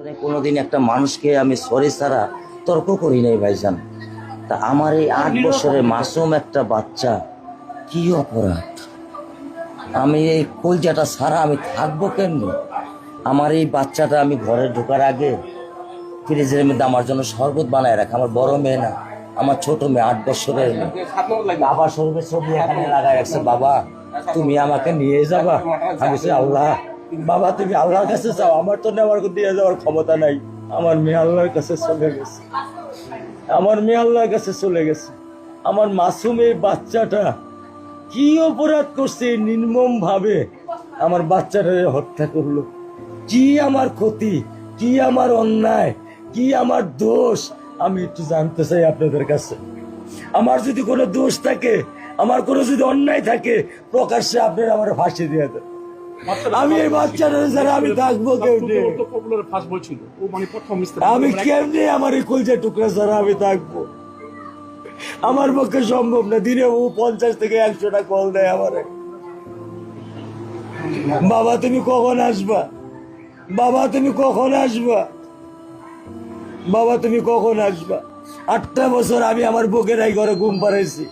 কোনোদিন একটা মানুষকে আমি সরি ছাড়া তর্ক করি নাই ভাইজান। তা আমার এই 8 বছরের মাসুম একটা বাচ্চা কি অপরাধ? আমি এই কলজাটা ছাড়া আমি থাকবো কেমনি? আমার এই বাচ্চাটা আমি ঘরে ঢোকার আগে ফ্রিজের মধ্যে আমার জন্য শরবত বানায় রাখে। আমার বড় মেয়ে না, আমার ছোট মেয়ে 8 বছরের মেয়ে। বাবা শরবত ছবি এখানে লাগায় রাখছে, বাবা তুমি আমাকে নিয়ে যাবা। আমি বলছি আল্লাহ, বাবা তুমি আল্লাহর কাছে যাও, আমার তো নেওয়ার দিয়ে যাওয়ার ক্ষমতা নাই। আমার মেয়ে আল্লাহর কাছে চলে গেছে, আমার মেয়ে আল্লাহর কাছে চলে গেছে। আমার মাসুম এই বাচ্চাটা কি অপরাধ করছে নির্মম ভাবে আমার বাচ্চাটারে হত্যা করলো? কি আমার ক্ষতি, কি আমার অন্যায়, কি আমার দোষ? আমি একটু জানতে চাই আপনাদের কাছে। আমার যদি কোনো দোষ থাকে, আমার কোনো যদি অন্যায় থাকে, প্রকাশ্যে আপনারা আমার ফাঁসি দিয়ে দেন। আমি এই বাচ্চাটা যারা আমি থাকবো কেমনি? আমি কেমনি আমার এই কলজা টুকরা ছাড়া আমি থাকবো? আমার পক্ষে সম্ভব না। দিনে ও 50 থেকে 100টা কল দেয় আমারে, বাবা তুমি কখন আসবা, বাবা তুমি কখন আসবা, বাবা তুমি কখন আসবা। 8টা বছর আমি আমার বুকের এই ঘরে ঘুম পাড়াইছি।